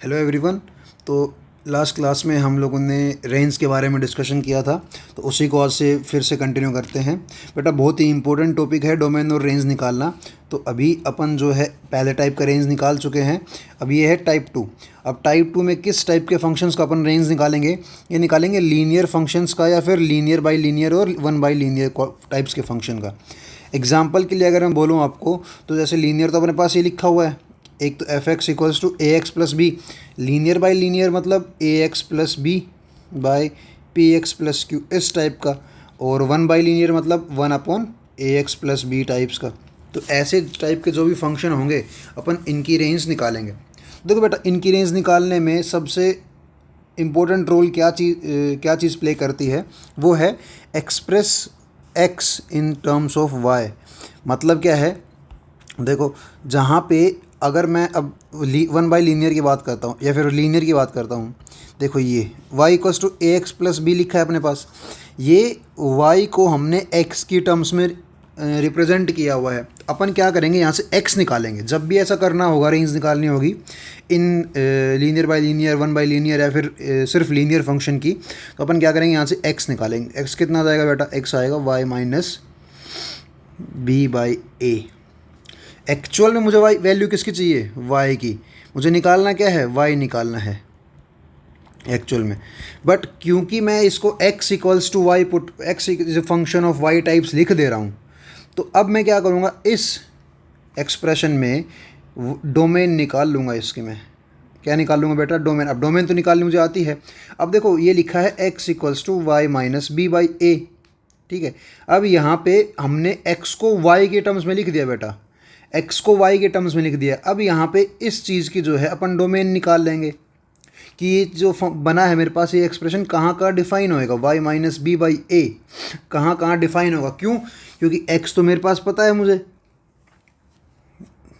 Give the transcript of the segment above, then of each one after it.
Hello everyone. तो last class में हम लोगों ने रेंज के बारे में डिस्कशन किया था, तो उसी को आज से फिर से कंटिन्यू करते हैं। बेटा बहुत ही इंपॉर्टेंट टॉपिक है डोमेन और रेंज निकालना। तो अभी अपन जो है पहले टाइप का रेंज निकाल चुके हैं, अब ये है टाइप 2। अब टाइप 2 में किस टाइप के फंक्शंस का अपन रेंज निकालेंगे? ये निकालेंगे लीनियर फंक्शंस का या फिर लीनियर बाई लीनियर और वन बाई लीनियर टाइप्स के फंक्शन का। एग्जाम्पल के लिए अगर मैं बोलूँ आपको, तो जैसे लीनियर तो अपने पास ये लिखा हुआ है, एक तो f x equals to A x plus b. Linear by linear मतलब a x plus b by p x plus q, इस टाइप का। और वन बाई लीनियर मतलब one upon a x plus b types का। तो ऐसे type के जो भी फंक्शन होंगे अपन इनकी रेंज निकालेंगे। देखो बेटा, इनकी रेंज निकालने में सबसे इम्पोर्टेंट रोल क्या चीज़ प्ले करती है, वो है express x in terms of y. मतलब क्या है, देखो जहाँ पे अगर मैं अब वन बाई लीनियर की बात करता हूँ या फिर लीनियर की बात करता हूँ, देखो ये y equals to A x plus B लिखा है अपने पास। ये y को हमने x की टर्म्स में रिप्रेजेंट किया हुआ है। अपन क्या करेंगे, यहाँ से x निकालेंगे। जब भी ऐसा करना होगा, रेंज निकालनी होगी in linear by linear, one by linear या फिर सिर्फ लीनियर फंक्शन की, तो अपन क्या करेंगे, यहाँ से x निकालेंगे। x कितना आ जाएगा बेटा? x आएगा y minus B by A. Actual में मुझे वाई वैल्यू किसकी चाहिए? वाई की। मुझे निकालना क्या है? वाई निकालना है एक्चुअल में। बट क्योंकि मैं इसको x equals to y put x is function of y types लिख दे रहा हूँ, तो अब मैं क्या करूँगा, इस एक्सप्रेशन में डोमेन निकाल लूँगा। इसकी मैं क्या निकाल लूँगा बेटा? डोमेन। अब डोमेन तो निकालनी मुझे आती है। अब देखो ये लिखा है x equals to y minus B by a, ठीक है। अब यहाँ पे हमने x को y के टर्म्स में लिख दिया बेटा, x को y के टर्म्स में लिख दिया। अब यहाँ पे इस चीज़ की जो है अपन डोमेन निकाल लेंगे कि ये जो बना है मेरे पास, ये एक्सप्रेशन कहाँ कहाँ डिफाइन होएगा। y माइनस बी बाई ए कहाँ कहाँ डिफाइन होगा? क्यों? क्योंकि x तो मेरे पास पता है, मुझे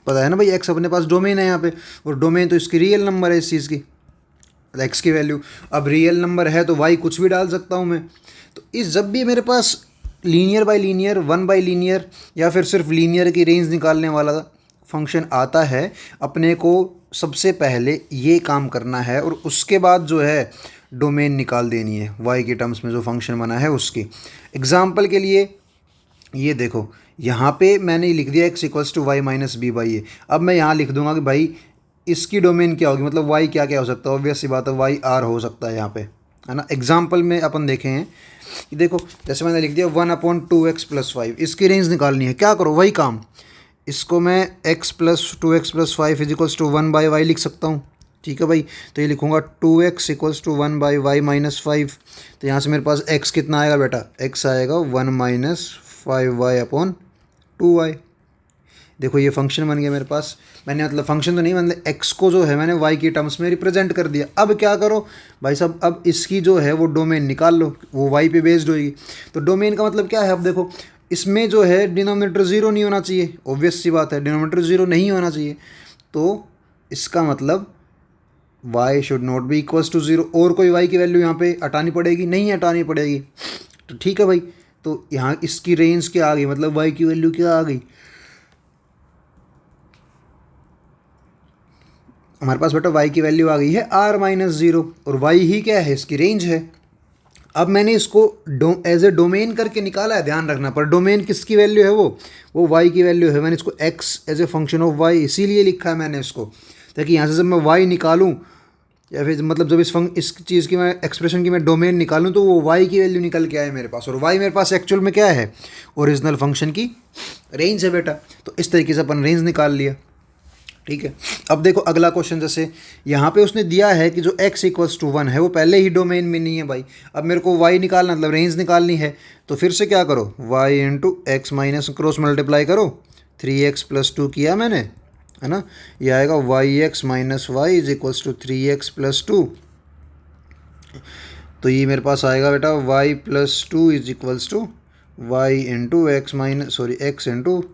पता है ना भाई, x अपने पास डोमेन है यहाँ पे, और डोमेन तो इसकी रियल नंबर है इस चीज़ की, x की वैल्यू। अब रियल नंबर है तो y कुछ भी डाल सकता हूँ मैं। तो इस जब भी मेरे पास linear by linear, one by linear या फिर सिर्फ लीनियर की रेंज निकालने वाला फंक्शन आता है, अपने को सबसे पहले ये काम करना है और उसके बाद जो है डोमेन निकाल देनी है y के टर्म्स में जो फंक्शन बना है उसकी। एग्जाम्पल के लिए ये देखो, यहाँ पे मैंने लिख दिया x equals to y minus B by a. अब मैं यहाँ लिख दूंगा कि भाई इसकी डोमेन क्या होगी, मतलब y क्या क्या हो सकता है। ऑब्वियस सी बात है, y r हो सकता है यहाँ पे, है ना। एग्जाम्पल में अपन देखे हैं कि देखो, जैसे मैंने लिख दिया one upon two x plus five, इसकी रेंज निकालनी है। क्या करो, वही काम, इसको मैं x plus two x plus five is equals to one by y लिख सकता हूँ, ठीक है भाई। तो ये लिखूँगा two x equals to one by y minus five. तो यहाँ से मेरे पास x कितना आएगा बेटा? x आएगा one minus five y upon two y. देखो ये फंक्शन बन गया मेरे पास। मैंने मतलब फंक्शन तो नहीं, मतलब x को जो है मैंने y के टर्म्स में रिप्रेजेंट कर दिया। अब क्या करो भाई साहब, अब इसकी जो है वो डोमेन निकाल लो, वो y पे बेस्ड होगी। तो डोमेन का मतलब क्या है? अब देखो इसमें जो है डिनोमिनेटर ज़ीरो नहीं होना चाहिए, ऑब्वियस सी बात है, डिनोमिनेटर ज़ीरो नहीं होना चाहिए। तो इसका मतलब y should not be equals to zero. और कोई y की वैल्यू यहाँ पे हटानी पड़ेगी? नहीं हटानी पड़ेगी। तो ठीक है भाई, तो यहाँ इसकी रेंज क्या आ गई, मतलब y की वैल्यू क्या आ गई हमारे पास बेटा? y की वैल्यू आ गई है r माइनस ज़ीरो, और y ही क्या है? इसकी रेंज है। अब मैंने इसको एज ए डोमेन करके निकाला है, ध्यान रखना। पर डोमेन किसकी वैल्यू है? वो y की वैल्यू है। मैंने इसको x as a function of y इसीलिए लिखा है मैंने इसको, ताकि यहाँ से जब मैं y निकालूँ या फिर मतलब जब इस चीज़ की मैं एक्सप्रेशन की मैं डोमेन निकालूँ, तो वो y की वैल्यू निकल के आए मेरे पास। और y मेरे पास एक्चुअल में क्या है? ओरिजिनल फंक्शन की रेंज है बेटा। तो इस तरीके से अपन रेंज निकाल लिया, ठीक है। अब देखो अगला क्वेश्चन, जैसे यहाँ पे उसने दिया है कि जो x इक्वल्स टू वन है वो पहले ही डोमेन में नहीं है भाई। अब मेरे को y निकालना, मतलब रेंज निकालनी है, तो फिर से क्या करो, y into x minus cross multiply करो, थ्री एक्स प्लस टू किया मैंने, है ना। ये आएगा y x minus y is equals to three x plus two. तो ये मेरे पास आएगा बेटा y plus two is equals to y into x minus x into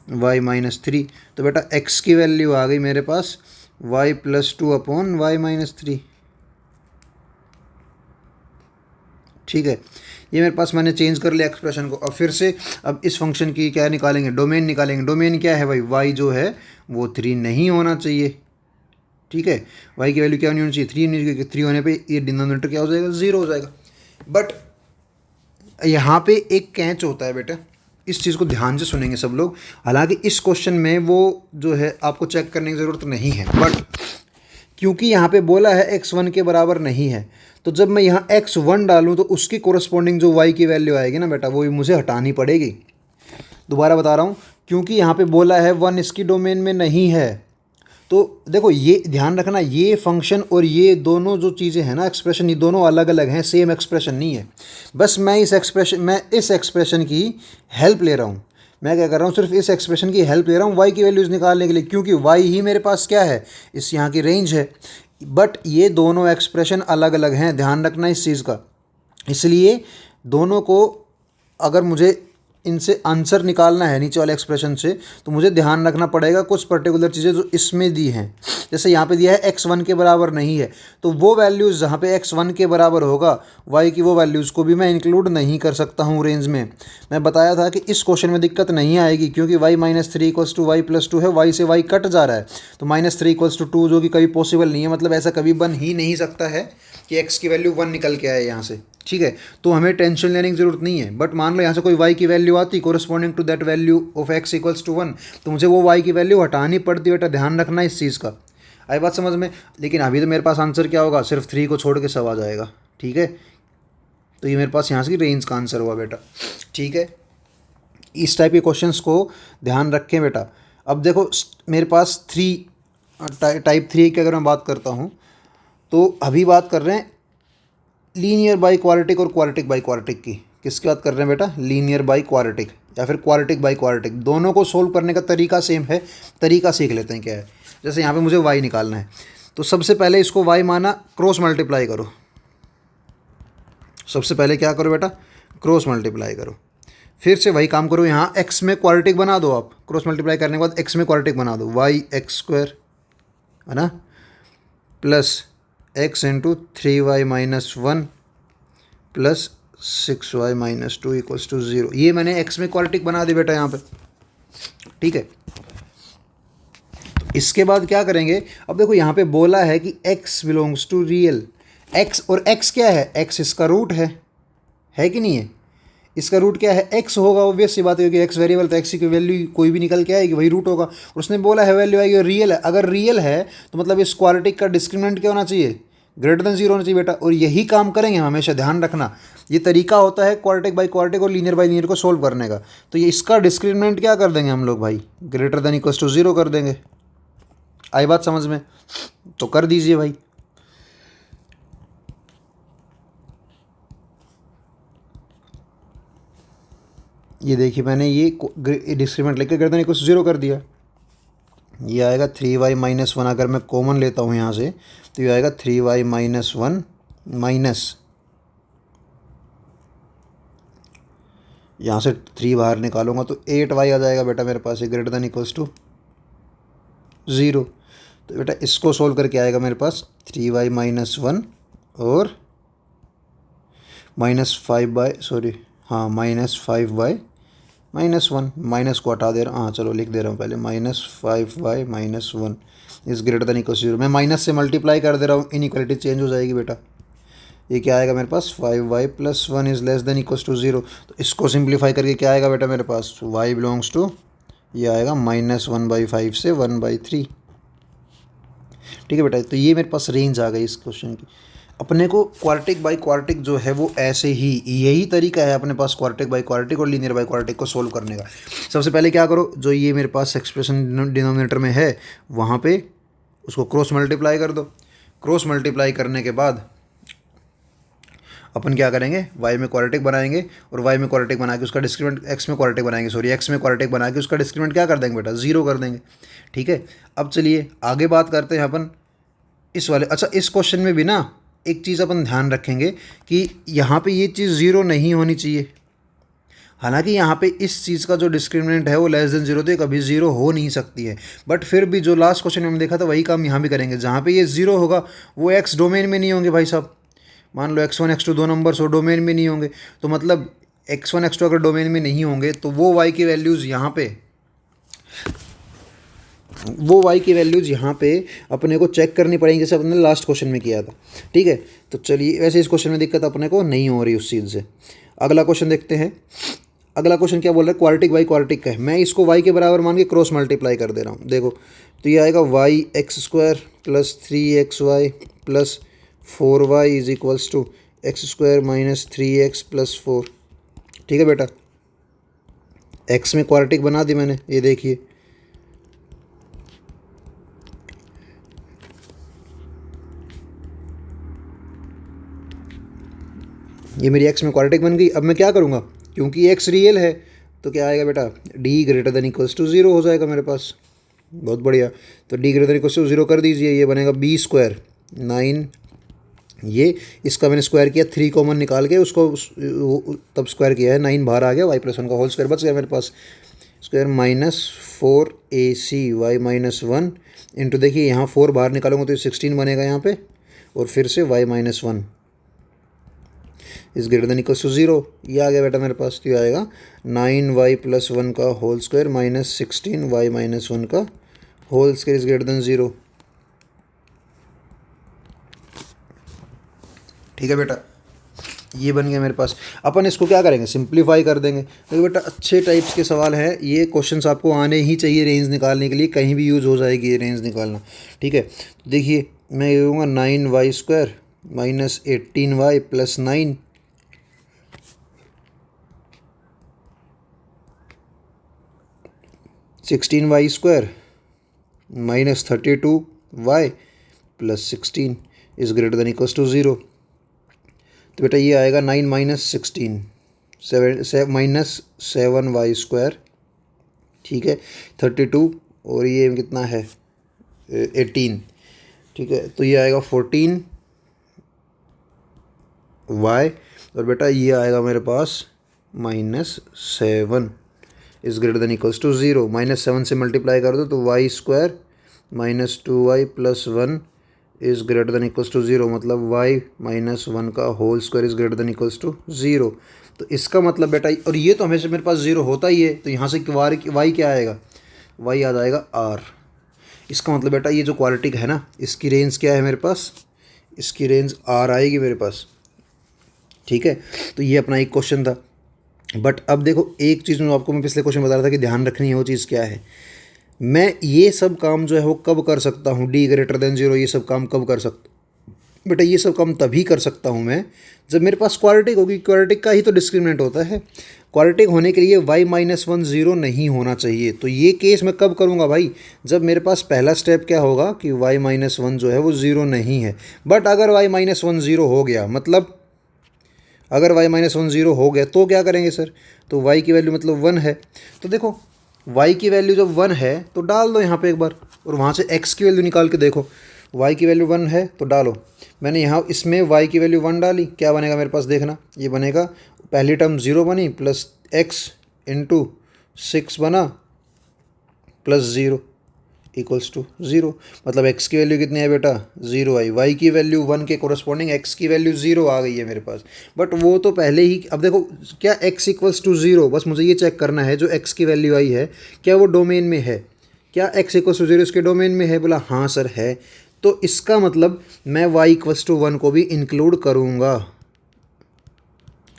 y minus three. तो बेटा x की वैल्यू आ गई मेरे पास y plus two upon y minus three, ठीक है। ये मेरे पास मैंने चेंज कर लिया एक्सप्रेशन को। अब फिर से अब इस फंक्शन की क्या निकालेंगे? डोमेन निकालेंगे। डोमेन क्या है भाई? y जो है वो थ्री नहीं होना चाहिए, ठीक है, y की वैल्यू क्या नहीं होनी चाहिए, 3 होनी चाहिए, क्योंकि 3 होने पे ये डिनोमिनेटर क्या हो जाएगा, 0 हो जाएगा। बट यहाँ पे एक कैच होता है बेटा, इस चीज़ को ध्यान से सुनेंगे सब लोग। हालांकि इस क्वेश्चन में वो जो है आपको चेक करने की ज़रूरत नहीं है, बट क्योंकि यहाँ पे बोला है x1 के बराबर नहीं है, तो जब मैं यहाँ x1 डालूँ तो उसकी कोरस्पॉन्डिंग जो y की वैल्यू आएगी ना बेटा, वो भी मुझे हटानी पड़ेगी। दोबारा बता रहा हूँ, क्योंकि यहाँ पे बोला है 1 इसकी डोमेन में नहीं है, तो देखो ये ध्यान रखना, ये फंक्शन और ये दोनों जो चीज़ें हैं ना एक्सप्रेशन, ये दोनों अलग अलग हैं, सेम एक्सप्रेशन नहीं है। बस मैं इस एक्सप्रेशन की हेल्प ले रहा हूँ। मैं क्या कर रहा हूँ, सिर्फ इस एक्सप्रेशन की हेल्प ले रहा हूँ y की वैल्यूज़ निकालने के लिए, क्योंकि y ही मेरे पास क्या है, इस यहाँ की रेंज है। बट ये दोनों एक्सप्रेशन अलग अलग हैं, ध्यान रखना इस चीज़ का। इसलिए दोनों को अगर मुझे इनसे आंसर निकालना है नीचे वाले एक्सप्रेशन से, तो मुझे ध्यान रखना पड़ेगा कुछ पर्टिकुलर चीज़ें जो इसमें दी हैं। जैसे यहाँ पे दिया है x1 के बराबर नहीं है, तो वो वैल्यूज़ जहाँ पे x1 के बराबर होगा y की, वो वैल्यूज़ को भी मैं इंक्लूड नहीं कर सकता हूँ रेंज में। मैं बताया था कि इस क्वेश्चन में दिक्कत नहीं आएगी, क्योंकि y - 3 = y + 2 है, y से y कट जा रहा है, तो -3 = 2 जो कि कभी पॉसिबल नहीं है, मतलब ऐसा कभी बन ही नहीं सकता है कि x की वैल्यू 1 निकल के आए यहाँ से, ठीक है। तो हमें टेंशन लेने की ज़रूरत नहीं है। बट मान लो यहाँ से कोई y की वैल्यू आती corresponding to that value of x = 1, तो मुझे वो y की वैल्यू हटानी पड़ती बेटा, ध्यान रखना इस चीज़ का। आई बात समझ में? लेकिन अभी तो मेरे पास आंसर क्या होगा, सिर्फ 3 को छोड़ के सब आ जाएगा, ठीक है। तो ये मेरे पास यहाँ से रेंज का आंसर हुआ बेटा, ठीक है। इस टाइप के क्वेश्चंस को ध्यान रखें बेटा। अब देखो मेरे पास टाइप 3 की अगर मैं बात करता हूँ, तो अभी बात कर रहे हैं लीनियर बाई क्वाड्रेटिक और क्वाड्रेटिक बाई क्वाड्रेटिक की। किसकी बात कर रहे हैं बेटा, लीनियर बाई क्वाड्रेटिक या फिर क्वाड्रेटिक बाई क्वाड्रेटिक। दोनों को सोल्व करने का तरीका सेम है, तरीका सीख लेते हैं क्या है। जैसे यहाँ पे मुझे y निकालना है, तो सबसे पहले इसको y माना, क्रॉस मल्टीप्लाई करो। सबसे पहले क्या करो बेटा, क्रॉस मल्टीप्लाई करो। फिर से वही काम करो, यहाँ x में क्वाड्रेटिक बना दो आप, क्रॉस मल्टीप्लाई करने के बाद x में क्वाड्रेटिक बना दो, y(x²) है ना, plus x × 3y - 1 plus 6y - 2 = 0। ये मैंने x में क्वाड्रेटिक बना दी बेटा यहाँ पे, ठीक है। तो इसके बाद क्या करेंगे, अब देखो यहाँ पे बोला है कि x belongs to real, x और x क्या है, x इसका रूट है कि नहीं है। इसका रूट क्या है, x होगा, ऑब्वियस सी बात है, क्योंकि x वेरिएबल, तो x की वैल्यू कोई भी निकल के आएगी, वही रूट होगा। और उसने बोला है वैल्यू आएगी रियल है, अगर रियल है तो मतलब इस क्वाड्रेटिक का डिस्क्रिमिनेंट क्या होना चाहिए, >0 होना चाहिए बेटा। और यही काम करेंगे हम, हमेशा ध्यान रखना। ये तरीका होता है क्वाड्रेटिक बाई क्वाड्रेटिक और लीनियर बाई लीनियर को सोल्व करने का। तो ये इसका डिस्क्रिमिनेंट क्या कर देंगे हम लोग भाई, > 0 कर देंगे। आई बात समझ में? तो कर दीजिए भाई। ये देखिए मैंने ये डिस्क्रिमिनेंट लेकर > 0 कर दिया। ये आएगा 3y - 1, अगर मैं कॉमन लेता हूँ यहाँ से, तो ये आएगा 3y - 1 माइनस, यहाँ से 3 बाहर निकालूंगा तो 8y आ जाएगा बेटा मेरे पास, ये > 0। तो बेटा इसको सोल्व करके आएगा मेरे पास 3y - 1 और -5y -1, माइनस को हटा दे रहा हूँ, हाँ चलो लिख दे रहा हूँ पहले, -5y - 1 इज़ > 0। मैं माइनस से मल्टीप्लाई कर दे रहा हूँ, इनइक्वालिटी चेंज हो जाएगी बेटा। ये क्या आएगा मेरे पास, 5y + 1 इज़ <= 0। तो इसको सिंप्लीफाई करके क्या आएगा बेटा मेरे पास, y बिलोंग्स टू, ये आएगा -1/5 से 1/3, ठीक है बेटा। तो ये मेरे पास रेंज आ गई इस क्वेश्चन की। अपने को क्वाड्रेटिक बाई क्वाड्रेटिक जो है वो ऐसे ही, यही तरीका है अपने पास क्वाड्रेटिक बाई क्वाड्रेटिक और लीनियर बाई क्वाड्रेटिक को सोल्व करने का। सबसे पहले क्या करो, जो ये मेरे पास एक्सप्रेशन डिनोमिनेटर में है वहाँ पे उसको क्रॉस मल्टीप्लाई कर दो। क्रॉस मल्टीप्लाई करने के बाद अपन क्या करेंगे, y में क्वाड्रेटिक बनाएंगे और y में क्वाड्रेटिक बना के उसका डिस्क्रिमिनेंट x में क्वाड्रेटिक बनाएंगे, x में क्वाड्रेटिक बना के उसका डिस्क्रिमिनेंट क्या कर देंगे बेटा, 0 कर देंगे, ठीक है। अब चलिए आगे बात करते हैं अपन इस वाले। अच्छा, इस क्वेश्चन में भी ना एक चीज़ अपन ध्यान रखेंगे कि यहाँ पे ये चीज़ 0 नहीं होनी चाहिए। हालांकि यहाँ पे इस चीज़ का जो डिस्क्रिमिनेंट है वो <0, तो ये कभी 0 हो नहीं सकती है। बट फिर भी जो लास्ट क्वेश्चन में हमने देखा था वही काम यहाँ भी करेंगे। जहाँ पे ये 0 होगा वो x डोमेन में नहीं होंगे भाई साहब। मान लो x1 x2 दो नंबर्स हो, डोमेन में नहीं होंगे, तो मतलब x1 x2 अगर डोमेन में नहीं होंगे तो वो y की वैल्यूज़ यहाँ पे वो y की वैल्यूज़ यहाँ पे अपने को चेक करनी पड़ेंगी, जैसे अपने लास्ट क्वेश्चन में किया था। ठीक है, तो चलिए, वैसे इस क्वेश्चन में दिक्कत अपने को नहीं हो रही उस चीज़ से। अगला क्वेश्चन देखते हैं। अगला क्वेश्चन क्या बोल रहा है, क्वाड्रेटिक बाई क्वाड्रेटिक का है। मैं इसको y के बराबर मान के क्रॉस मल्टीप्लाई कर दे रहा हूँ। देखो, तो ये आएगा y x square plus 3xy plus 4y is equals to x square minus 3x plus 4। ठीक है बेटा, x में क्वाड्रेटिक बना दी मैंने, ये देखिए। ये मेरी x में क्वाड्रेटिक बन गई। अब मैं क्या करूँगा, क्योंकि x रियल है तो क्या आएगा बेटा, d greater than equals to 0 हो जाएगा मेरे पास। बहुत बढ़िया, तो d greater than equals to 0 कर दीजिए, ये बनेगा b स्क्वायर 9, ये इसका मैंने स्क्वायर किया, 3 कॉमन निकाल के उसको तब स्क्वायर किया है, 9 बाहर आ गया, y प्लस 1 का होल स्क्वायर बच गया मेरे पास। Square minus 4ac y minus 1 into, देखिए यहाँ 4 बाहर निकालूंगा तो 16 बनेगा यहाँ पे, और फिर से y minus 1 is greater than equals to 0। ये आ गया बेटा मेरे पास, तो ये आएगा 9y प्लस 1 का whole square minus 16y minus 1 का whole square is greater than 0। ठीक है बेटा, ये बन गया मेरे पास। अपन इसको क्या करेंगे, सिंप्लीफाई कर देंगे। तो बेटा अच्छे टाइप्स के सवाल हैं, ये क्वेश्चंस आपको आने ही चाहिए रेंज निकालने के लिए, कहीं भी यूज़ हो जाएगी ये रेंज निकालना। ठीक है, देखिए मैं ये कहूँगा 9y square minus 18y plus 9 16y square minus 32y plus 16 is greater than equals to 0। तो बेटा ये आएगा 9 माइनस 16 माइनस 7y स्क्वायर, ठीक है, 32 और ये कितना है 18। ठीक है, तो ये आएगा 14y, और बेटा ये आएगा मेरे पास minus 7 is greater than equals to 0। Minus 7 से मल्टीप्लाई कर दो तो y square minus 2y plus 1 is greater than equals to 0, मतलब y माइनस 1 का whole square is greater than equals to 0। तो इसका मतलब बेटा, और ये तो हमेशा मेरे पास 0 होता ही है, तो यहाँ से y क्या आएगा, y आ जाएगा r। इसका मतलब बेटा ये जो क्वाड्रेटिक है ना, इसकी रेंज क्या है मेरे पास, इसकी रेंज r आएगी मेरे पास। ठीक है, तो ये अपना एक क्वेश्चन था। बट अब देखो, एक चीज़ मैं आपको पिछले क्वेश्चन बता रहा था कि ध्यान रखनी है, वो चीज़ क्या है, मैं ये सब काम जो है वो कब कर सकता हूँ, d ग्रेटर देन 0 ये सब काम कब कर सकता हूँ बेटा, ये सब काम तभी कर सकता हूँ मैं जब मेरे पास क्वाड्रेटिक होगी। क्वाड्रेटिक का ही तो डिस्क्रिमिनेंट होता है। क्वाड्रेटिक होने के लिए y माइनस 1 0 नहीं होना चाहिए। तो ये केस मैं कब करूँगा भाई, जब मेरे पास पहला स्टेप क्या होगा कि y माइनस 1 जो है वो 0 नहीं है। बट अगर y माइनस 1 0 हो गया, मतलब अगर y माइनस 1 0 हो गया तो क्या करेंगे सर, तो y की वैल्यू मतलब 1 है, तो देखो y की वैल्यू जब 1 है तो डाल दो यहाँ पे एक बार, और वहाँ से x की वैल्यू निकाल के देखो। y की वैल्यू 1 है तो डालो, मैंने यहाँ इसमें y की वैल्यू 1 डाली, क्या बनेगा मेरे पास देखना, ये बनेगा, पहली टर्म 0 बनी प्लस x इंटू 6 बना प्लस 0 इक्वल्स टू 0, मतलब x की वैल्यू कितनी है बेटा 0 आई, y की वैल्यू 1 के कोरस्पॉन्डिंग x की वैल्यू 0 आ गई है मेरे पास। बट वो तो पहले ही, अब देखो क्या x इक्वल्स टू 0, बस मुझे ये चेक करना है जो x की वैल्यू आई है क्या वो डोमेन में है, क्या x इक्वल्स टू 0 इसके डोमेन में है, बोला हाँ सर है, तो इसका मतलब मैं y इक्वल्स टू 1 को भी इंक्लूड करूँगा।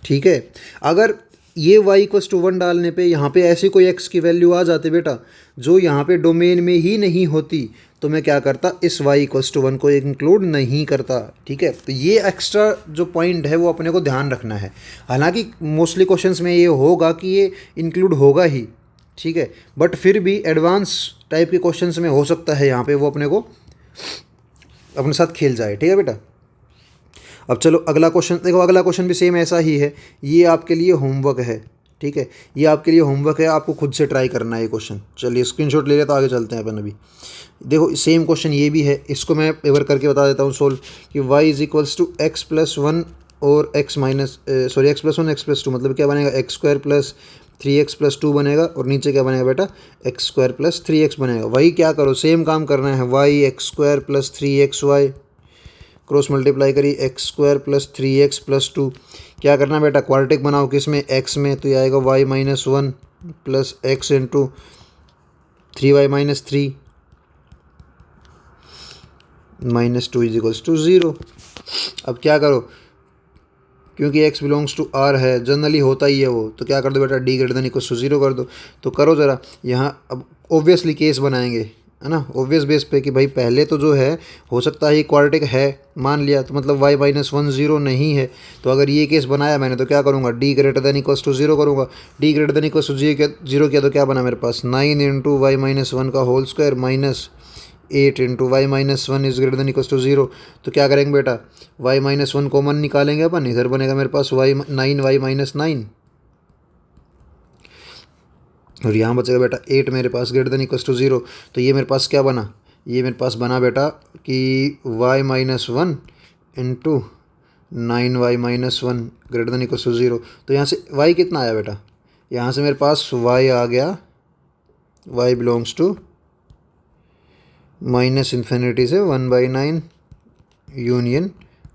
ठीक है, अगर ये y इक्वल्स टू 1 डालने पे यहाँ पे ऐसी कोई x की वैल्यू आ जाती बेटा जो यहाँ पे डोमेन में ही नहीं होती, तो मैं क्या करता, इस y इक्वल्स टू 1 को इंक्लूड नहीं करता। ठीक है, तो ये एक्स्ट्रा जो पॉइंट है वो अपने को ध्यान रखना है। हालांकि मोस्टली क्वेश्चंस में ये होगा कि ये इंक्लूड होगा ही, ठीक है, बट फिर भी एडवांस टाइप के क्वेश्चंस में हो सकता है यहाँ पे वो अपने को अपने साथ खेल जाए। ठीक है बेटा, अब चलो अगला क्वेश्चन देखो। अगला क्वेश्चन भी सेम ऐसा ही है, ये आपके लिए होमवर्क है। ठीक है, ये आपके लिए होमवर्क है, आपको खुद से ट्राई करना है ये क्वेश्चन। चलिए स्क्रीनशॉट ले लेते, आगे चलते हैं अपन। अभी देखो सेम क्वेश्चन ये भी है, इसको मैं एक बार करके बता देता हूँ सोल्व, कि y is equals to x plus 1 और x minus sorry x plus 1 x plus 2, मतलब क्या बनेगा x square plus 3x plus 2 बनेगा, और नीचे क्या बनेगा बेटा एक्स स्क्वायर प्लस 3x बनेगा। वही क्या करो, सेम काम करना है, y x square plus 3xy cross multiply करिए x square plus 3x plus 2। क्या करना बेटा, क्वाड्रेटिक बनाओ किस में, x में, तो ये आएगा y minus 1 plus x into 3y minus 3 -2 is equals to 0। अब क्या करो, क्योंकि x बिलोंग्स टू r है, जनरली होता ही है वो, तो क्या कर दो बेटा, d greater than equals to 0 कर दो। तो करो ज़रा यहाँ, अब ऑब्वियसली केस बनाएंगे, है ना, ऑब्वियस बेस पे कि भाई पहले तो जो है हो सकता है ये क्वाड्रेटिक है मान लिया, तो मतलब y -1 0 नहीं है। तो अगर ये केस बनाया मैंने तो क्या करूँगा, d greater than equals to 0 करूँगा। d greater than equals to 0 किया तो क्या बना मेरे पास, 9 इंटू y -1 का whole square minus 8 into y -1 is greater than equals to 0। तो क्या करेंगे बेटा, y -1 कॉमन निकालेंगे अपन, इधर बनेगा मेरे पास y -9 और यहाँ बचेगा बेटा 8 मेरे पास ग्रेटर देन इक्वल्स टू 0। तो ये मेरे पास क्या बना, ये मेरे पास बना बेटा कि y -1 into 9y -1 greater than equals to 0। तो यहाँ से y कितना आया बेटा, यहाँ से मेरे पास y आ गया, y belongs to minus infinity से 1/9 यूनियन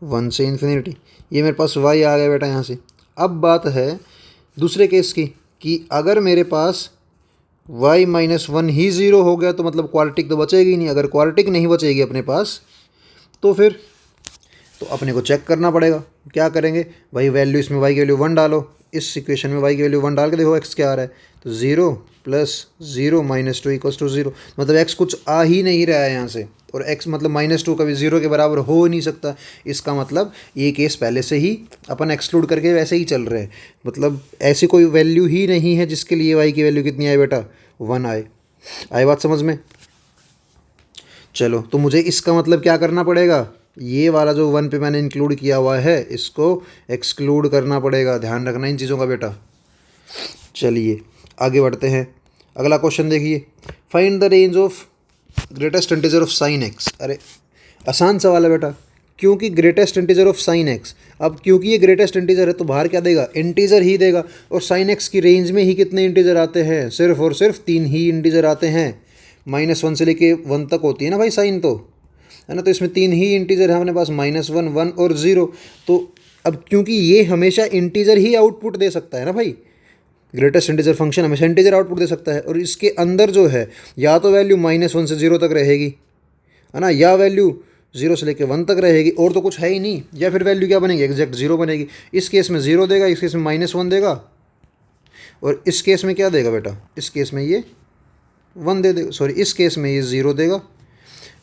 1 से इन्फिनिटी। ये मेरे पास y आ गया बेटा यहाँ से। अब बात है दूसरे केस की, कि अगर मेरे पास y -1 ही 0 हो गया तो मतलब क्वाड्रेटिक तो बचेगी ही नहीं। अगर क्वाड्रेटिक नहीं बचेगी अपने पास तो फिर तो अपने को चेक करना पड़ेगा। क्या करेंगे भाई, वैल्यू इसमें y की वैल्यू 1 डालो, इस इक्वेशन में y की वैल्यू 1 डाल के देखो x क्या आ रहा है, तो 0 + 0 -2 इक्वल्स टू 0। मतलब x कुछ आ ही नहीं रहा है यहाँ से, और x मतलब -2 कभी 0 के बराबर हो नहीं सकता। इसका मतलब ये केस पहले से ही अपन एक्सक्लूड करके वैसे ही चल रहे हैं, मतलब ऐसी कोई वैल्यू ही नहीं है जिसके लिए y की वैल्यू कितनी आए बेटा, 1 आए। आई बात समझ में? चलो, तो मुझे इसका मतलब क्या करना पड़ेगा, ये वाला जो 1 पे मैंने इंक्लूड किया हुआ है इसको एक्सक्लूड करना पड़ेगा। ध्यान रखना इन चीज़ों का बेटा। चलिए आगे बढ़ते हैं। अगला क्वेश्चन देखिए, find the range of greatest integer of sine x. अरे आसान सवाल है बेटा, क्योंकि greatest integer of sine x. अब क्योंकि ये ग्रेटेस्ट इंटीजर है तो बाहर क्या देगा, इंटीजर ही देगा। और साइन एक्स की रेंज में ही कितने इंटीजर आते हैं, सिर्फ और सिर्फ 3 ही इंटीजर आते हैं। -1 से लेके 1 तक होती है ना भाई साइन, तो है ना, तो इसमें 3 ही इंटीजर है अपने पास, -1, 1 और 0। तो अब क्योंकि ये हमेशा इंटीजर ही आउटपुट दे सकता है ना भाई, ग्रेटेस्ट इंटीजर फंक्शन हमेशा इंटीजर आउटपुट दे सकता है, और इसके अंदर जो है या तो वैल्यू -1 से 0 तक रहेगी, है ना, या वैल्यू 0 से लेके 1 तक रहेगी, और तो कुछ है ही नहीं, या फिर वैल्यू क्या बनेगी, एग्जैक्ट 0 बनेगी। इस केस में 0 देगा, इस केस में -1 देगा, और इस केस में क्या देगा बेटा, इस केस में ये 1 दे देगा, सॉरी इस केस में ये 0 देगा,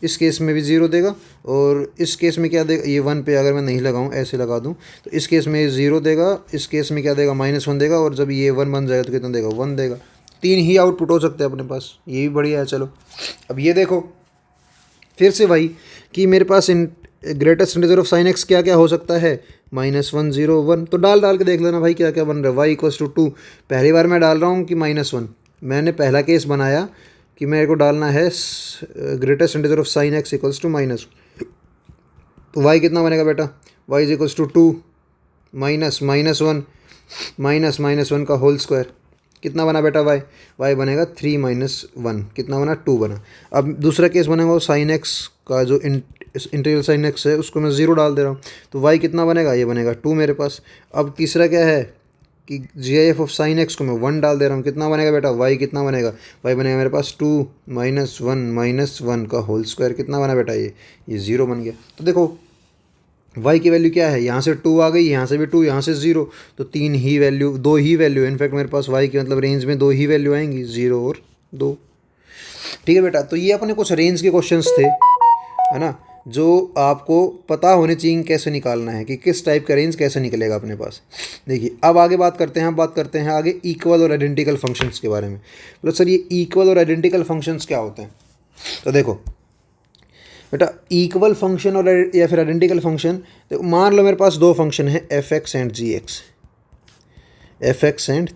इस केस में भी 0 देगा, और इस केस में क्या देगा, ये 1 पे अगर मैं नहीं लगाऊं ऐसे लगा दूं तो इस केस में ये 0 देगा, इस केस में क्या देगा, -1 देगा, और जब ये 1 बन जाएगा तो कितना देगा, 1 देगा। 3 ही आउटपुट हो सकते हैं अपने पास, ये भी बढ़िया है। चलो अब ये देखो फिर से भाई कि मेरे पास greatest integer of sine x क्या क्या हो सकता है, -1 0 1। तो डाल के देख लेना भाई क्या क्या बन रहा है। y = 2, पहली बार मैं डाल रहा हूँ कि -1, मैंने पहला केस बनाया कि मेरे को डालना है greatest integer of sine x = -1। तो y कितना बनेगा बेटा, y = 2 -1 का होल स्क्वायर, कितना बना बेटा y बनेगा 3 - 1, कितना बना 2 बना। अब दूसरा केस बनेगा वो साइन एक्स का जो इंटीग्रल साइन एक्स है उसको मैं 0 डाल दे रहा हूँ, तो y कितना बनेगा, ये बनेगा 2 मेरे पास। अब तीसरा क्या है कि GIF ऑफ साइन एक्स को मैं 1 डाल दे रहा हूँ, कितना बनेगा बेटा, y कितना बनेगा, y बनेगा मेरे पास 2 - 1 का होल स्क्वायर, कितना बना बेटा, ये 0 बन गया। तो देखो y की वैल्यू क्या है, यहाँ से 2 आ गई, यहाँ से भी 2, यहाँ से 0, तो 3 ही वैल्यू, 2 ही वैल्यू, इनफैक्ट मेरे पास y की मतलब रेंज में 2 ही वैल्यू आएंगी, 0 और 2। ठीक है बेटा, तो ये अपने कुछ रेंज के क्वेश्चंस थे, है ना, जो आपको पता होने चाहिए कैसे निकालना है कि किस टाइप का रेंज कैसे निकलेगा अपने पास। देखिए अब आगे बात करते हैं आगे इक्वल और आइडेंटिकल फंक्शंस के बारे में। बोलो सर ये इक्वल और आइडेंटिकल फंक्शंस क्या होते हैं, तो देखो बेटा इक्वल फंक्शन और या फिर आइडेंटिकल फंक्शन, तो मान लो मेरे पास 2 फंक्शन है f(x) एंड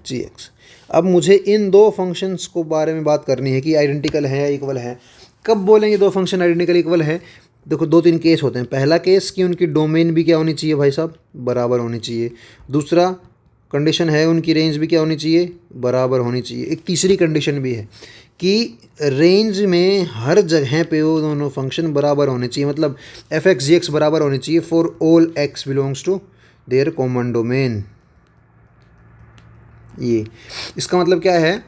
g(x). अब मुझे इन 2 फंक्शंस को बारे में बात करनी है कि आइडेंटिकल है या इक्वल है। कब बोलेंगे 2 फंक्शन आइडेंटिकल इक्वल है, देखो 2-3 केस होते हैं। पहला केस कि उनकी डोमेन भी क्या होनी चाहिए भाई साहब, बराबर होनी चाहिए। दूसरा कंडीशन है उनकी रेंज भी क्या होनी चाहिए, बराबर होनी चाहिए। एक तीसरी कंडीशन भी है कि रेंज में हर जगह पे वो दोनों फंक्शन बराबर होने चाहिए, मतलब f(x) g(x) बराबर होने चाहिए for all x belongs to their common domain. ये इसका मतलब क्या है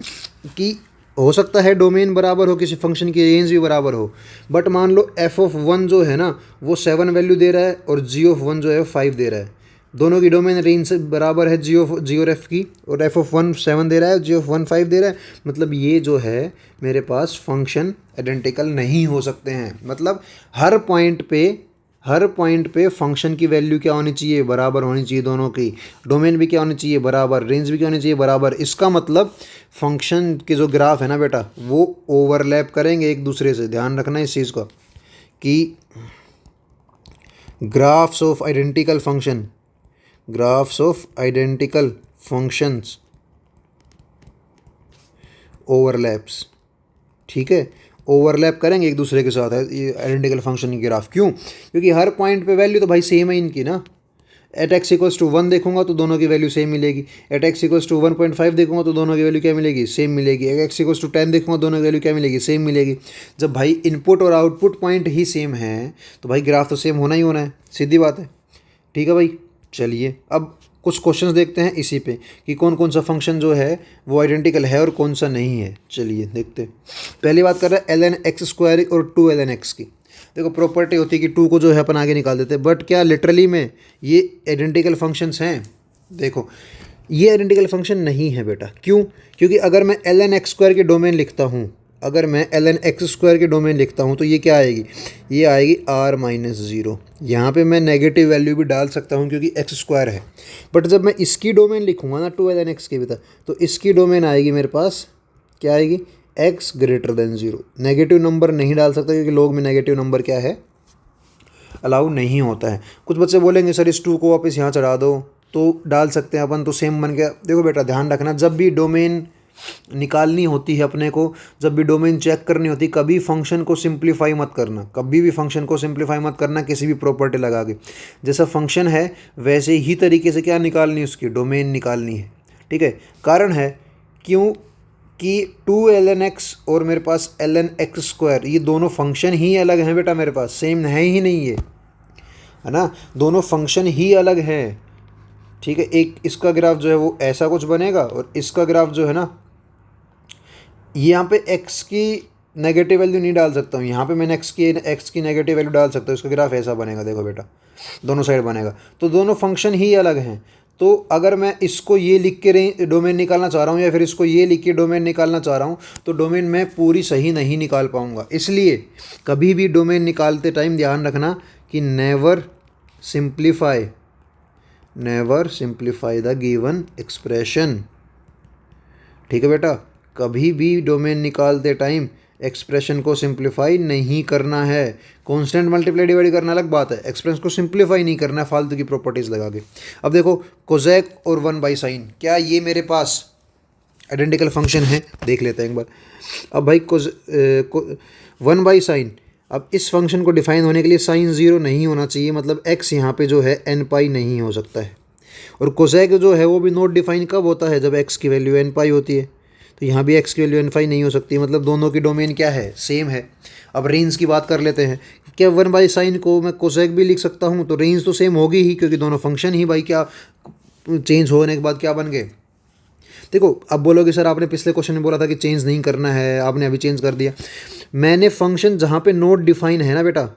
कि हो सकता है डोमेन बराबर हो, किसी फंक्शन की रेंज भी बराबर हो, बट मान लो एफ ऑफ वन जो है ना वो 7 वैल्यू दे रहा है और जी ऑफ वन जो है 5 दे रहा है। दोनों की डोमेन रेंज से बराबर है जी और एफ की, और एफ ऑफ वन 7 दे रहा है, जी ऑफ वन 5 दे रहा है। मतलब ये जो है मेरे पास फंक्शन आइडेंटिकल नहीं हो सकते हैं। मतलब हर पॉइंट पे फंक्शन की वैल्यू क्या होनी चाहिए, बराबर होनी चाहिए दोनों की। डोमेन भी क्या होनी चाहिए, बराबर। रेंज भी क्या होनी चाहिए, बराबर। इसका मतलब फंक्शन के जो ग्राफ है ना बेटा वो ओवरलैप करेंगे एक दूसरे से। ध्यान रखना इस चीज़ का कि graphs of identical functions overlaps, ठीक है, ओवरलैप करेंगे एक दूसरे के साथ है ये आइडेंटिकल फंक्शन की ग्राफ। क्यों? क्योंकि हर पॉइंट पे वैल्यू तो भाई सेम है इनकी ना। एट एक्स इक्वल्स टू 1 देखूंगा तो दोनों की वैल्यू सेम मिलेगी। एट एक्स इक्वल्स टू 1.5 देखूंगा तो दोनों की वैल्यू क्या मिलेगी, सेम मिलेगी। एट एक्स इक्वल्स टू 10 देखूंगा दोनों की वैल्यू क्या मिलेगी, सेम मिलेगी। जब भाई इनपुट और आउटपुट पॉइंट ही सेम है तो भाई ग्राफ तो सेम होना ही होना है, सीधी बात है। ठीक है भाई, चलिए अब कुछ क्वेश्चंस देखते हैं इसी पे कि कौन कौन सा फंक्शन जो है वो आइडेंटिकल है और कौन सा नहीं है। चलिए देखते हैं। पहली बात कर रहे हैं एल एन एक्स स्क्वायर और 2ln x की। देखो प्रॉपर्टी होती है कि 2 को जो है अपन आगे निकाल देते हैं, बट क्या लिटरली में ये आइडेंटिकल फंक्शंस हैं? देखो ये आइडेंटिकल फंक्शन नहीं है बेटा। क्यों? क्योंकि अगर मैं ln x स्क्वायर के डोमेन लिखता हूँ, अगर मैं ln x स्क्वायर के डोमेन लिखता हूँ तो ये क्या आएगी, ये आएगी r-0। यहाँ पे मैं नेगेटिव वैल्यू भी डाल सकता हूँ क्योंकि x स्क्वायर है। बट जब मैं इसकी डोमेन लिखूँगा ना 2ln x के भीतर, तो इसकी डोमेन आएगी मेरे पास, क्या आएगी, x>0। नेगेटिव नंबर नहीं डाल सकता क्योंकि लोग में नेगेटिव नंबर क्या है, अलाउ नहीं होता है। कुछ बच्चे बोलेंगे सर इस 2 को वापस यहाँ चढ़ा दो, तो डाल सकते हैं अपन, तो सेम बन गया। देखो बेटा ध्यान रखना, जब भी डोमेन निकालनी होती है अपने को, जब भी डोमेन चेक करनी होती, कभी फंक्शन को सिंप्लीफाई मत करना, कभी भी फंक्शन को सिंप्लीफाई मत करना किसी भी प्रॉपर्टी लगा के। जैसा फंक्शन है वैसे ही तरीके से क्या निकालनी है, उसकी डोमेन निकालनी है। ठीक है, कारण है क्यों कि 2ln x और मेरे पास ln x स्क्वायर, ये दोनों फंक्शन ही अलग हैं बेटा, मेरे पास सेम है ही नहीं ये, है ना, दोनों फंक्शन ही अलग हैं। ठीक है, एक इसका ग्राफ जो है वो ऐसा कुछ बनेगा और इसका ग्राफ जो है ना, यहाँ पे x की नेगेटिव वैल्यू नहीं डाल सकता हूँ, यहाँ पे मैंने x की नेगेटिव वैल्यू डाल सकता हूँ, इसका ग्राफ ऐसा बनेगा। देखो बेटा दोनों साइड बनेगा, तो दोनों फंक्शन ही अलग हैं। तो अगर मैं इसको ये लिख के डोमेन निकालना चाह रहा हूँ या फिर इसको ये लिख के डोमेन निकालना चाह रहा हूँ तो डोमेन मैं पूरी सही नहीं निकाल पाऊँगा। इसलिए कभी भी डोमेन निकालते टाइम ध्यान रखना कि never simplify the given expression. ठीक है बेटा, कभी भी डोमेन निकालते टाइम एक्सप्रेशन को सिंप्लीफाई नहीं करना है। कांस्टेंट मल्टीप्लाई डिवाइड करना अलग बात है, एक्सप्रेशन को सिंप्लीफाई नहीं करना है फालतू की प्रॉपर्टीज़ लगा के। अब देखो कोसेक और 1/sin, क्या ये मेरे पास आइडेंटिकल फंक्शन है? देख लेते हैं एक बार। अब भाई 1/sin, अब इस फंक्शन को डिफाइन होने के लिए साइन 0 नहीं होना चाहिए, मतलब x यहाँ पे जो है n पाई नहीं हो सकता है। और कोसेक जो है वो भी नॉट डिफाइन कब होता है, जब x की वैल्यू n पाई होती है। तो यहाँ भी x की वैल्यू n पाई नहीं हो सकती, मतलब दोनों की डोमेन क्या है, सेम है। अब रेंज की बात कर लेते हैं। क्या 1/sin को मैं कोसेक भी लिख सकता हूँ? तो रेंज तो सेम होगी ही क्योंकि दोनों फंक्शन ही भाई क्या चेंज होने के बाद क्या बन गए। देखो अब बोलोगे सर आपने पिछले क्वेश्चन में बोला था कि चेंज नहीं करना है, आपने अभी चेंज कर दिया। मैंने फंक्शन जहाँ पे नोट डिफाइन है ना बेटा,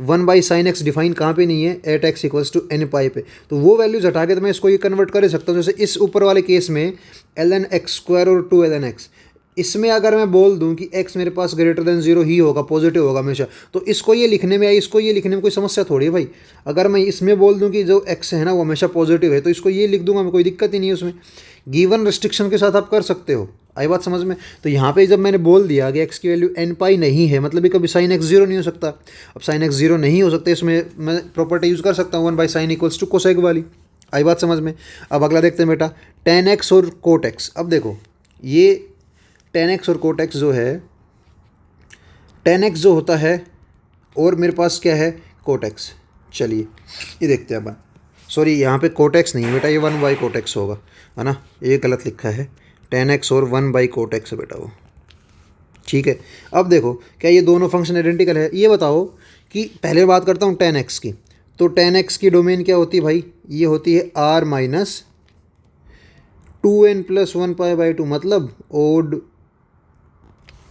1/sin x डिफाइन कहाँ पे नहीं है, at x equals to n pi पे, तो वो वैल्यूज हटा के तो मैं इसको ये कन्वर्ट कर सकता हूँ। जैसे इस ऊपर वाले केस में ln x स्क्वायर और 2ln x, इसमें अगर मैं बोल दूं कि x मेरे पास >0 ही होगा, पॉजिटिव होगा हमेशा, तो इसको ये लिखने में या इसको ये लिखने में कोई समस्या थोड़ी है भाई। अगर मैं इसमें बोल दूं कि जो x है ना वो हमेशा पॉजिटिव है तो इसको ये लिख दूंगा, मैं कोई दिक्कत ही नहीं है उसमें। गिवन रिस्ट्रिक्शन के साथ आप कर सकते हो, आई बात समझ में। तो यहाँ पे जब मैंने बोल दिया कि x की वैल्यू n पाई नहीं है, मतलब कभी sin x 0 नहीं हो सकता। अब sin x 0 नहीं हो सकता, इसमें मैं प्रॉपर्टी यूज़ कर सकता हूँ 1/sin इक्वल्स टू कोसेक वाली, आई बात समझ में। अब अगला देखते हैं बेटा tan x और cot x। अब देखो ये tan x और cot x जो है, tan x जो होता है और मेरे पास क्या है cot x। चलिए ये देखते हैं अपन, सॉरी यहाँ पे cot x नहीं है बेटा, ये 1/cot x होगा, है ना, ये गलत लिखा है। tan x और 1/cot x है बेटा वो, ठीक है। अब देखो क्या ये दोनों फंक्शन आइडेंटिकल है? ये बताओ कि पहले बात करता हूँ tan x की, तो tan x की डोमेन क्या होती है भाई, ये होती है r-2n + 1 पाई/2, मतलब odd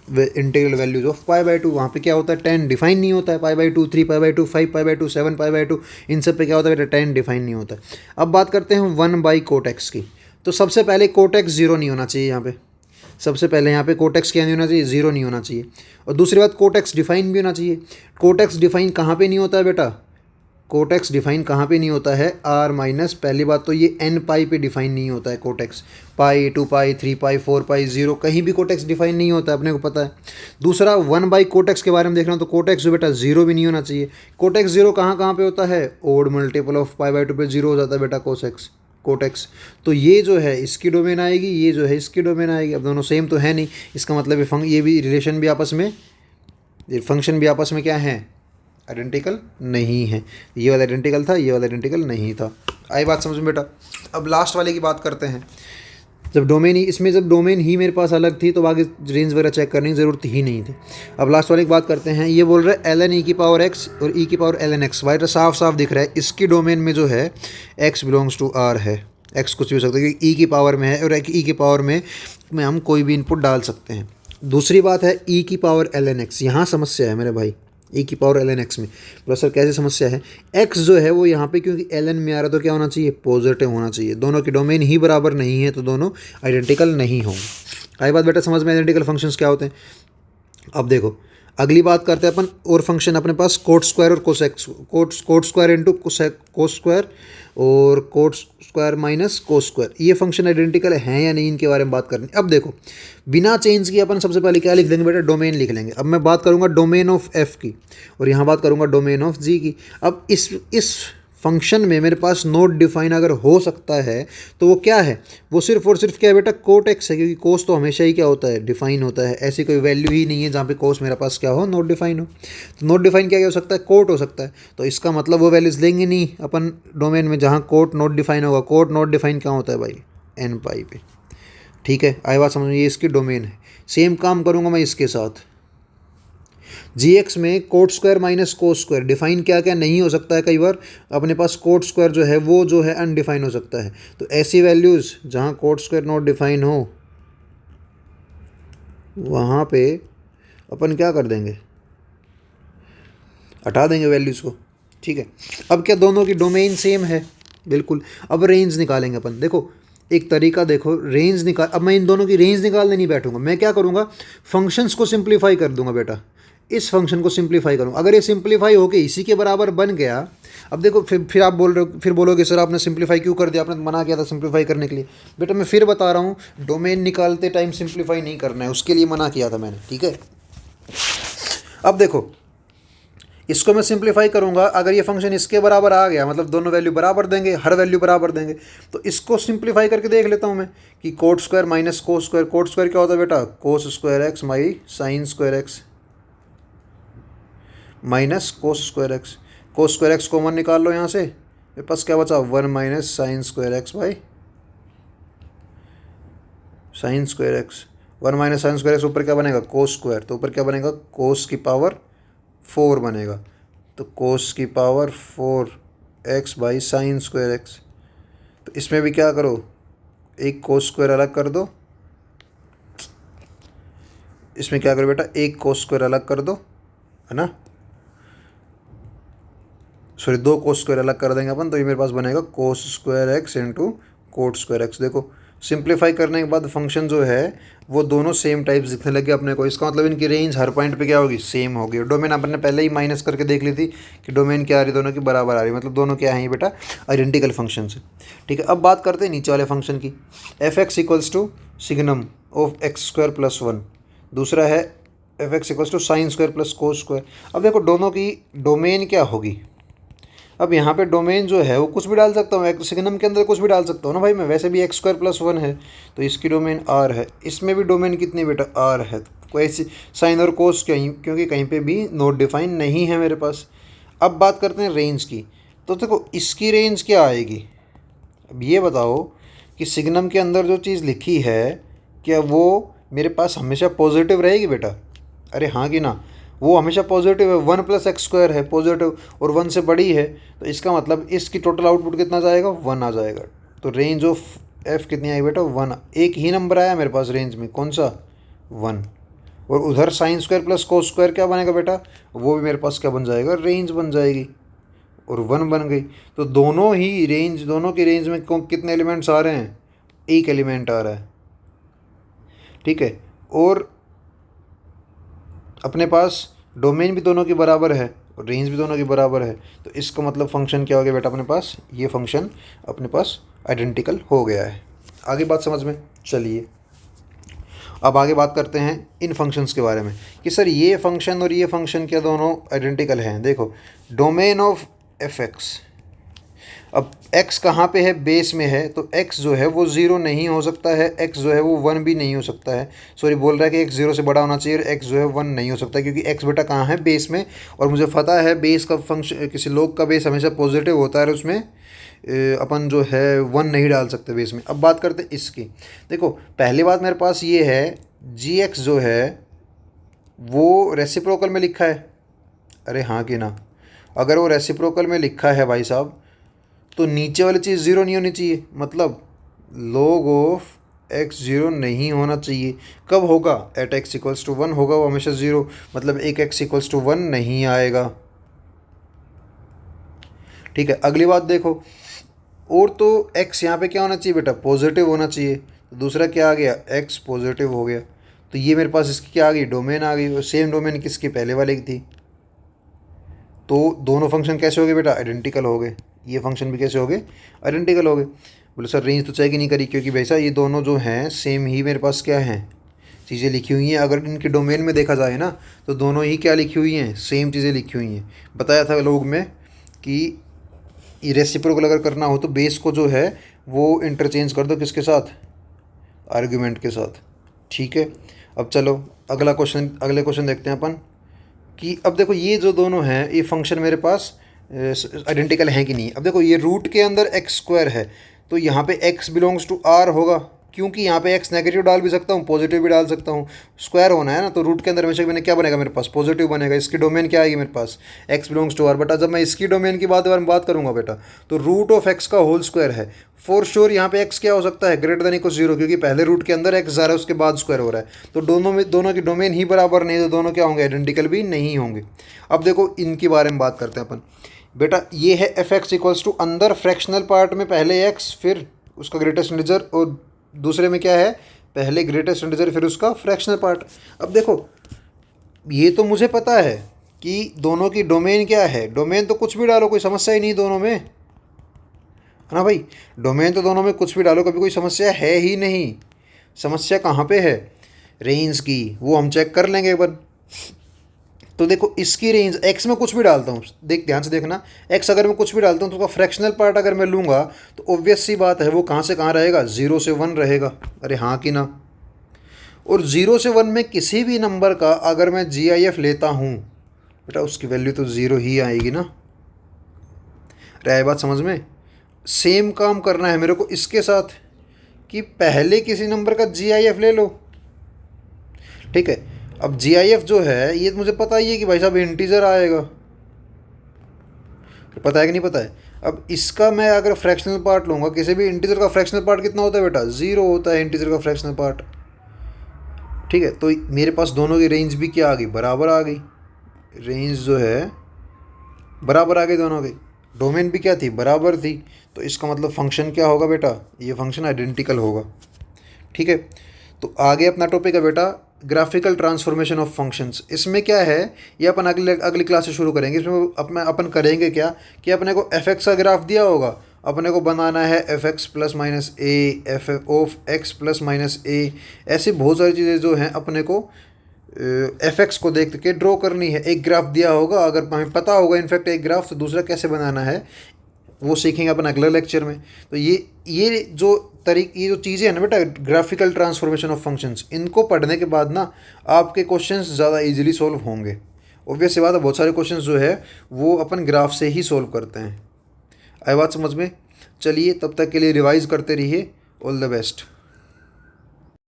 integral values of pi by two. वहाँ पे क्या होता है, टेन डिफाइन नहीं होता है। Pi by two, 3 pi by two, 5 pi by two, 7 pi by two, इन सब पे क्या होता है बेटा, टेन डिफाइन नहीं होता है। अब बात करते हैं 1 बाई कोट एक्स की। तो सबसे पहले कोट एक्स जीरो नहीं होना चाहिए यहाँ पे, सबसे पहले यहाँ पे कोट एक्स क्या नहीं होना चाहिए, जीरो नहीं होना चाहिए। और दूसरी बात, कोट एक्स डिफाइन भी होना चाहिए। कोट एक्स डिफाइन कहाँ पे नहीं होता है बेटा, कोट एक्स डिफाइन कहाँ पे नहीं होता है, आर माइनस, पहली बात तो ये एन पाई पे डिफाइन नहीं होता है कोट एक्स। पाई, 2 पाई, 3 पाई, 4 पाई, 0 कहीं भी कोट एक्स डिफाइन नहीं होता है, अपने को पता है। दूसरा 1 बाई कोट एक्स के बारे में देख रहा हूँ, तो कोट एक्स जो बेटा जीरो भी नहीं होना चाहिए। कोट एक्स जीरो कहाँ कहाँ पे होता है, odd multiple of pi by two पे जीरो हो जाता है बेटा कोस एक्स, कोट एक्स। तो ये जो है इसकी डोमेन आएगी, ये जो है इसकी डोमेन आएगी। अब दोनों सेम तो है नहीं, इसका मतलब ये भी रिलेशन भी आपस में, ये फंक्शन भी आपस में क्या है, आइडेंटिकल नहीं है। ये वाला आइडेंटिकल था, ये वाला आइडेंटिकल नहीं था। आई बात समझ में बेटा। अब लास्ट वाले की बात करते हैं। जब डोमेन ही इसमें, जब डोमेन ही मेरे पास अलग थी तो आगे रेंज वगैरह चेक करने की ज़रूरत ही नहीं थी। अब लास्ट वाले की बात करते हैं। ये बोल रहे हैं एल एन ई की पावर एक्स और ई की पावर एल एन एक्स। वाइट साफ साफ दिख रहा है इसकी डोमेन में जो है एक्स बिलोंग्स टू आर है, एक्स कुछ भी हो सकता है क्योंकि ई की पावर में है और ई की पावर में हम कोई भी इनपुट डाल सकते हैं। दूसरी बात है ई की पावर एल एन एक्स, यहाँ समस्या है मेरे भाई, ई की पावर एल एन एक्स में। प्रोफेसर कैसे समस्या है, एक्स जो है वो यहाँ पे क्योंकि एल एन में आ रहा है तो क्या होना चाहिए, पॉजिटिव होना चाहिए। दोनों की डोमेन ही बराबर नहीं है तो दोनों आइडेंटिकल नहीं होंगे। आई बात बेटा समझ में, आइडेंटिकल फंक्शंस क्या होते हैं। अब देखो अगली बात करते हैं अपन, और फंक्शन अपने पास कोट स्क्वायर और cosec x, cot square into cos square और cot square minus cos square, ये फंक्शन आइडेंटिकल हैं या नहीं, इनके बारे में बात करनी। अब देखो बिना चेंज किए अपन सबसे पहले क्या लिख देंगे बेटा, डोमेन लिख लेंगे। अब मैं बात करूंगा डोमेन ऑफ एफ की और यहाँ बात करूंगा डोमेन ऑफ जी की। अब इस फंक्शन में मेरे पास नोट डिफाइन अगर हो सकता है तो वो क्या है, वो सिर्फ और सिर्फ क्या है बेटा, कोट एक्स है, क्योंकि कोस तो हमेशा ही क्या होता है, डिफाइन होता है। ऐसी कोई वैल्यू ही नहीं है जहाँ पे कोस मेरे पास क्या हो, नोट डिफाइन हो। तो नोट डिफाइन क्या हो सकता है, कोट हो सकता है। तो इसका मतलब वो वैल्यूज लेंगे नहीं अपन डोमेन में जहाँ कोट नोट डिफाइन होगा। कोट नोट डिफाइन क्या होता है भाई, एन पाई पे। ठीक है, आई बात समझ में, ये इसकी डोमेन है। सेम काम करूँगा मैं इसके साथ, जी एक्स में coat square minus cos square define क्या क्या नहीं हो सकता है। कई बार अपने पास कोट स्क्वायर जो है वो जो है अनडिफाइन हो सकता है। तो ऐसी वैल्यूज़ जहाँ कोट स्क्वायर नॉट डिफाइन हो वहाँ पे अपन क्या कर देंगे, हटा देंगे वैल्यूज़ को। ठीक है, अब क्या दोनों की डोमेन सेम है, बिल्कुल। अब रेंज निकालेंगे अपन। देखो एक तरीका, देखो रेंज निकाल, अब मैं इन दोनों की रेंज निकालने नहीं बैठूंगा, मैं क्या करूँगा, फंक्शंस को सिंप्लीफाई कर दूंगा बेटा। इस फंक्शन को सिंप्लीफाई करूँ, अगर ये सिंप्लीफाई होके इसी के बराबर बन गया। अब देखो फिर आप बोल रहे हो, फिर बोलोगे सर आपने सिंप्लीफाई क्यों कर दिया, आपने मना किया था सिंप्लीफाई करने के लिए। बेटा मैं फिर बता रहा हूँ, डोमेन निकालते टाइम सिंप्लीफाई नहीं करना है, उसके लिए मना किया था मैंने। ठीक है, अब देखो इसको मैं सिंप्लीफाई करूँगा, अगर ये फंक्शन इसके बराबर आ गया मतलब दोनों वैल्यू बराबर देंगे, हर वैल्यू बराबर देंगे। तो इसको सिंप्लीफाई करके देख लेता हूँ मैं कि cot square minus cos square, cot square क्या होता है बेटा, cos square x by sine square x minus cos square x. Cos square x common निकाल लो यहाँ से, मेरे पास क्या बचा, 1 minus sine square x by sine square x. 1 minus sine square x ऊपर क्या बनेगा, कोस स्क्वायर, तो ऊपर क्या बनेगा, कोस की पावर 4 बनेगा। तो कोस की power 4 x by sine square x. तो इसमें भी क्या करो, एक कोस स्क्वायर अलग कर दो, इसमें क्या करो बेटा, एक कोस स्क्वायर अलग कर दो, है ना, सॉरी 2 कोस स्क्वायर अलग कर देंगे अपन। तो ये मेरे पास बनेगा कोस square x into coat square x. देखो सिंप्लीफाई करने के बाद फंक्शन जो है वो दोनों सेम टाइप्स दिखने लगे अपने को। इसका मतलब इनकी रेंज हर पॉइंट पे क्या होगी, सेम होगी। डोमेन अपन ने पहले ही माइनस करके देख ली थी कि डोमेन क्या आ रही, दोनों की बराबर आ रही, मतलब दोनों क्या है ये बेटा, आइडेंटिकल फंक्शन से। ठीक है, अब बात करते हैं नीचे वाले फंक्शन की। F x equals to signum of x square plus 1, दूसरा है F x equals to sine square plus cos square. अब देखो दोनों की डोमेन क्या होगी। अब यहाँ पे डोमेन जो है वो कुछ भी डाल सकता हूँ, सिग्नम के अंदर कुछ भी डाल सकता हूँ ना भाई मैं, वैसे भी एक्स स्क्वायर प्लस 1 है तो इसकी डोमेन आर है, इसमें भी डोमेन कितनी बेटा, आर है। कोई ऐसी साइन और कोस कहीं, क्योंकि कहीं पे भी नोट डिफाइन नहीं है मेरे पास। अब बात करते हैं रेंज की। तो देखो इसकी रेंज क्या आएगी, अब ये बताओ कि सिग्नम के अंदर जो चीज़ लिखी है क्या वो मेरे पास हमेशा पॉजिटिव रहेगी बेटा, अरे हाँ कि ना, वो हमेशा पॉजिटिव है। 1 प्लस एक्स स्क्वायर है पॉजिटिव और 1 से बड़ी है, तो इसका मतलब इसकी टोटल आउटपुट कितना जाएगा, 1 आ जाएगा। तो रेंज ऑफ एफ कितनी आई बेटा, 1। एक ही नंबर आया मेरे पास रेंज में, कौन सा, 1। और उधर sign square plus cos square क्या बनेगा बेटा, वो भी मेरे पास क्या बन जाएगा, रेंज बन जाएगी, और 1 बन गई। तो दोनों ही रेंज, दोनों की रेंज में कितने एलिमेंट्स आ रहे हैं, एक एलिमेंट आ रहा है, ठीक है। और अपने पास डोमेन भी दोनों की बराबर है और रेंज भी दोनों की बराबर है, तो इसका मतलब फंक्शन क्या हो गया बेटा अपने पास, ये फंक्शन अपने पास आइडेंटिकल हो गया है। आगे बात समझ में, चलिए अब आगे बात करते हैं इन फंक्शंस के बारे में कि सर ये फंक्शन और ये फंक्शन क्या दोनों आइडेंटिकल हैं। देखो डोमेन ऑफ एफ एक्स, अब x कहाँ पे है, बेस में है, तो x जो है वो 0 नहीं हो सकता है, x जो है वो 1 भी नहीं हो सकता है। सॉरी, बोल रहा है कि x 0 से बड़ा होना चाहिए और x जो है 1 नहीं हो सकता, क्योंकि x बेटा कहाँ है, बेस में। और मुझे पता है बेस का फंक्शन, किसी लोग का बेस हमेशा पॉजिटिव होता है, उसमें अपन जो है 1 नहीं डाल सकते बेस में। अब बात करते इसकी। देखो पहली बात मेरे पास ये है, g(x) जो है वो रेसिप्रोकल में लिखा है, अरे हाँ कि ना, अगर वो रेसिप्रोकल में लिखा है भाई साहब, तो नीचे वाली चीज़ 0 नहीं होनी चाहिए, मतलब log ऑफ x 0 नहीं होना चाहिए। कब होगा, एट x इक्वल्स टू 1 होगा वो हमेशा 0, मतलब एक x इक्वल्स टू 1 नहीं आएगा, ठीक है। अगली बात देखो, और तो x यहाँ पे क्या होना चाहिए बेटा, पॉजिटिव होना चाहिए, तो दूसरा क्या आ गया, x पॉजिटिव हो गया, तो ये मेरे पास इसकी क्या आ गई, डोमेन आ गई, और सेम डोमेन किसकी, पहले वाले की थी। तो दोनों फंक्शन कैसे हो गए बेटा, आइडेंटिकल हो गए, ये फंक्शन भी कैसे हो गए, आइडेंटिकल हो गए। बोले सर रेंज तो चेक ही नहीं करी, क्योंकि वैसा ये दोनों जो हैं सेम ही मेरे पास क्या हैं, चीज़ें लिखी हुई हैं। अगर इनके डोमेन में देखा जाए ना, तो दोनों ही क्या लिखी हुई हैं, सेम चीज़ें लिखी हुई हैं। बताया था लोग में कि रेसिप्रोकल अगर करना हो तो बेस को जो है वो इंटरचेंज कर दो किसके साथ, आर्ग्यूमेंट के साथ, ठीक है। अब चलो अगले क्वेश्चन देखते हैं अपन कि अब देखो ये जो दोनों हैं ये फंक्शन मेरे पास आइडेंटिकल हैं कि नहीं। अब देखो ये रूट के अंदर x² है, तो यहाँ पे x बिलोंग्स टू r होगा, क्योंकि यहाँ पे x नेगेटिव डाल भी सकता हूँ, पॉजिटिव भी डाल सकता हूँ, स्क्वायर होना है ना, तो रूट के अंदर हमेशा मैंने क्या बनेगा मेरे पास, पॉजिटिव बनेगा। इसकी डोमेन क्या आएगी मेरे पास, x बिलोंग्स टू r। बेटा जब मैं इसकी डोमेन की बात करूँगा बेटा, तो रूट ऑफ x का होल स्क्वायर है, फॉर श्योर यहाँ पे x क्या हो सकता है, ग्रेटर देन इक्वल 0, क्योंकि पहले रूट के अंदर x जा रहा है उसके बाद स्क्वायर हो रहा है, तो दोनों की डोमेन ही बराबर नहीं, तो दोनों क्या होंगे, आइडेंटिकल भी नहीं होंगे। अब देखो इनके बारे में बात करते हैं अपन। बेटा ये है एफ एक्स इक्वल्स टू, अंदर फ्रैक्शनल पार्ट में पहले x फिर उसका ग्रेटेस्ट इंटीजर, और दूसरे में क्या है, पहले ग्रेटेस्ट इंटीजर फिर उसका फ्रैक्शनल पार्ट। अब देखो ये तो मुझे पता है कि दोनों की डोमेन क्या है, डोमेन तो कुछ भी डालो कोई समस्या ही नहीं दोनों में, है ना भाई, डोमेन तो दोनों में कुछ भी डालो कभी कोई समस्या है ही नहीं। समस्या कहाँ पे है, रेंज की, वो हम चेक कर लेंगे एक बार। तो देखो इसकी रेंज x में कुछ भी डालता हूँ, देख ध्यान से देखना, x अगर मैं कुछ भी डालता हूँ तो उसका फ्रैक्शनल पार्ट अगर मैं लूँगा तो ऑब्वियस सी बात है वो कहाँ से कहाँ रहेगा, 0 से 1 रहेगा, अरे हाँ कि ना। और 0 से 1 में किसी भी नंबर का अगर मैं GIF लेता हूँ बेटा उसकी वैल्यू तो 0 ही आएगी ना, रहे बात समझ में। सेम काम करना है मेरे को इसके साथ कि पहले किसी नंबर का GIF ले लो, ठीक है। अब GIF जो है ये तो मुझे पता ही है कि भाई साहब इंटीजर आएगा, पता है कि नहीं पता है। अब इसका मैं अगर फ्रैक्शनल पार्ट लूँगा, किसी भी इंटीजर का फ्रैक्शनल पार्ट कितना होता है बेटा, 0 होता है इंटीजर का फ्रैक्शनल पार्ट, ठीक है। तो मेरे पास दोनों की रेंज भी क्या आ गई, बराबर आ गई, रेंज जो है बराबर आ गई दोनों की, डोमेन भी क्या थी, बराबर थी। तो इसका मतलब फंक्शन क्या होगा बेटा, ये फंक्शन आइडेंटिकल होगा, ठीक है। तो आगे अपना टॉपिक है बेटा ग्राफिकल ट्रांसफॉर्मेशन ऑफ फंक्शंस। इसमें क्या है, ये अपन अगली क्लास से शुरू करेंगे। इसमें अपन करेंगे क्या कि अपने को एफ एक्स का ग्राफ दिया होगा, अपने को बनाना है F x plus minus a, f of x plus minus a, ऐसी बहुत सारी चीज़ें जो हैं अपने को एफ एक्स को देख के ड्रॉ करनी है। एक ग्राफ दिया होगा, अगर हमें पता होगा इनफैक्ट एक ग्राफ, तो दूसरा कैसे बनाना है वो सीखेंगे अपन अगले लेक्चर में। तो ये जो चीज़ें हैं ना बेटा, ग्राफिकल ट्रांसफॉर्मेशन ऑफ फंक्शंस, इनको पढ़ने के बाद ना आपके क्वेश्चंस ज़्यादा इजीली सॉल्व होंगे। ऑब्वियस सी बात है, बहुत सारे क्वेश्चंस जो है वो अपन ग्राफ से ही सॉल्व करते हैं। आई बात समझ में। चलिए तब तक के लिए रिवाइज करते रहिए। All the best.